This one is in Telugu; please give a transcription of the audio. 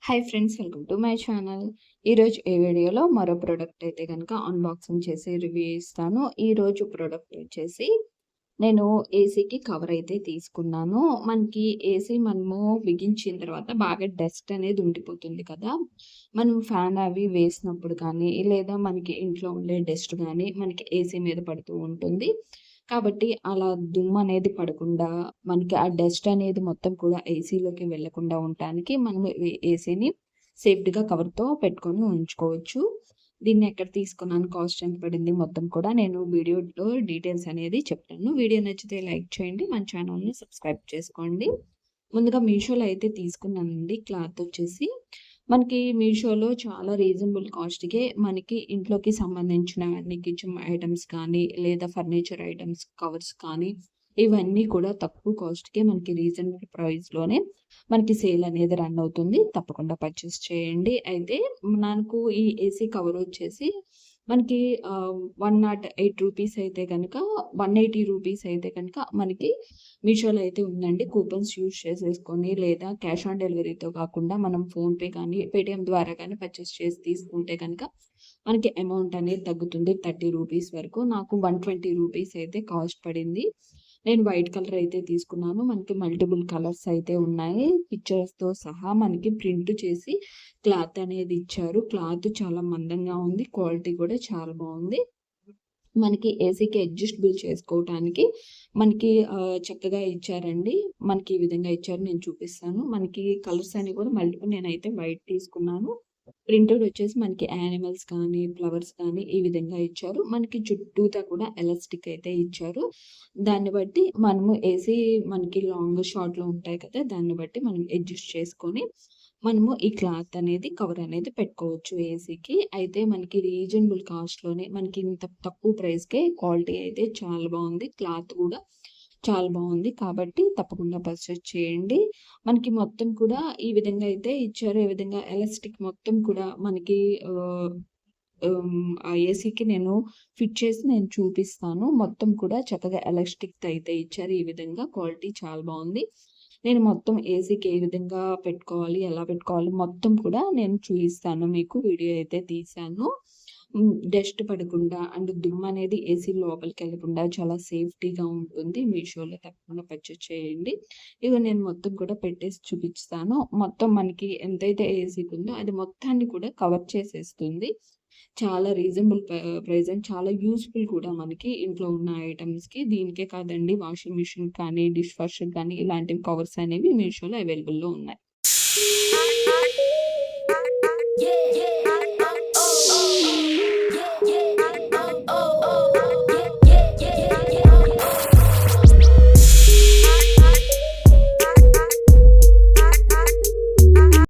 Hi friends, welcome to my channel. ఈరోజు ఈ వీడియోలో మరో ప్రోడక్ట్ అయితే కనుక అన్బాక్సింగ్ చేసి రివ్యూ ఇస్తాను. ఈరోజు ప్రోడక్ట్ వచ్చేసి నేను ఏసీకి కవర్ అయితే తీసుకున్నాను. మనకి ఏసీ మనము బిగించిన తర్వాత బాగా డస్ట్ అనేది ఉండిపోతుంది కదా! మనం ఫ్యాన్ అవి వేసినప్పుడు కానీ, లేదా మనకి ఇంట్లో ఉండే డస్ట్ గానీ మనకి ఏసీ మీద పడుతూ ఉంటుంది. కాబట్టి అలా దుమ్మనేది పడకుండా, మనకి ఆ డస్ట్ అనేది మొత్తం కూడా ఏసీలోకి వెళ్ళకుండా ఉండటానికి మనం ఏసీని సేఫ్టీగా కవర్‌తో పెట్టుకొని ఉంచుకోవచ్చు. దీన్ని ఎక్కడ తీసుకున్నాను, కాస్ట్ ఎంత పడింది మొత్తం కూడా నేను వీడియోలో డీటెయిల్స్ అనేది చెప్తాను. వీడియో నచ్చితే లైక్ చేయండి. మన ఛానల్‌ని సబ్స్క్రైబ్ చేసుకోండి. ముందుగా మీషోలో అయితే తీసుకున్నానండి. క్లాత్ వచ్చేసి మనకి మీషోలో చాలా రీజనబుల్ కాస్ట్‌కే మనకి ఇంట్లోకి సంబంధించినవన్నీ కిచెన్ ఐటెమ్స్ కానీ, లేదా ఫర్నిచర్ ఐటెమ్స్ కవర్స్ కానీ, ఇవన్నీ కూడా తక్కువ కాస్ట్‌కే మనకి రీజనబుల్ ప్రైస్‌లోనే మనకి సేల్ అనేది రన్ అవుతుంది. తప్పకుండా పర్చేస్ చేయండి. అయితే నాకు ఈ ఏసీ కవర్ వచ్చేసి మనకి 108 రూపీస్ అయితే గనక, 180 రూపీస్ అయితే కనుక మనకి మీషోలో అయితే ఉందండి. కూపన్స్ యూజ్ చేసేసుకొని, లేదా క్యాష్ ఆన్ డెలివరీతో కాకుండా మనం ఫోన్‌పే కానీ, పేటీఎం ద్వారా కానీ పర్చేస్ చేసి తీసుకుంటే కనుక మనకి అమౌంట్ అనేది తగ్గుతుంది 30 రూపీస్ వరకు. నాకు 120 రూపీస్ అయితే కాస్ట్ పడింది. నేను వైట్ కలర్ అయితే తీసుకున్నాను. మనకి మల్టిపుల్ కలర్స్ అయితే ఉన్నాయి. పిక్చర్స్‌తో సహా మనకి ప్రింట్ చేసి క్లాత్ అనేది ఇచ్చారు. క్లాత్ చాలా మందంగా ఉంది. క్వాలిటీ కూడా చాలా బావుంది. మనకి ఏసీకి అడ్జస్టబుల్ చేసుకోవటానికి మనకి చక్కగా ఇచ్చారండి. మనకి ఈ విధంగా ఇచ్చారు. నేను చూపిస్తాను. మనకి కలర్స్ అన్ని కూడా మల్టిపుల్, నేనైతే వైట్ తీసుకున్నాను. ప్రింటెడ్ వచ్చేసి మనకి యానిమల్స్ కానీ, ఫ్లవర్స్ కానీ ఈ విధంగా ఇచ్చారు. మనకి చుట్టూతా కూడా ఎలాస్టిక్ అయితే ఇచ్చారు. దాన్ని బట్టి మనము ఏసీ మనకి లాంగ్, షార్ట్‌లో ఉంటాయి కదా! దాన్ని బట్టి మనం అడ్జస్ట్ చేసుకొని మనము ఈ క్లాత్ అనేది, కవర్ అనేది పెట్టుకోవచ్చు ఏసీకి. అయితే మనకి రీజనబుల్ కాస్ట్‌లోనే మనకి ఇంత తక్కువ ప్రైస్‌కే క్వాలిటీ అయితే చాలా బావుంది. క్లాత్ కూడా చాలా బావుంది. కాబట్టి తప్పకుండా పర్చేస్ చేయండి. మనకి మొత్తం కూడా ఈ విధంగా అయితే ఇచ్చారు. ఈ విధంగా ఎలాస్టిక్ మొత్తం కూడా మనకి ఆహ్, ఆ ఏసీకి నేను ఫిట్ చేసి నేను చూపిస్తాను. మొత్తం కూడా చక్కగా ఎలాస్టిక్‌తో అయితే ఇచ్చారు. ఈ విధంగా క్వాలిటీ చాలా బావుంది. నేను మొత్తం ఏసీకి ఏ విధంగా పెట్టుకోవాలి, ఎలా పెట్టుకోవాలి మొత్తం కూడా నేను చూయిస్తాను మీకు. వీడియో అయితే తీశాను. డస్ట్ పడకుండా అండ్ దుమ్మనేది ఏసీ లోపలికెళ్ళకుండా చాలా సేఫ్టీగా ఉంటుంది. మీషోలో తప్పకుండా పర్చేస్ చేయండి. ఇగో నేను మొత్తం కూడా పెట్టేసి చూపిస్తాను. మొత్తం మనకి ఎంతైతే ఏసీకి ఉందో అది మొత్తాన్ని కూడా కవర్ చేసేస్తుంది. చాలా రీజనబుల్ ప్రైస్ అండ్ చాలా యూజ్‌ఫుల్ కూడా మనకి ఇంట్లో ఉన్న ఐటెమ్స్‌కి. దీనికే కాదండి, వాషింగ్ మిషన్ కానీ, డిష్ వాషర్ కానీ ఇలాంటివి కవర్స్ అనేవి మీషోలో అవైలబుల్‌లో ఉన్నాయి.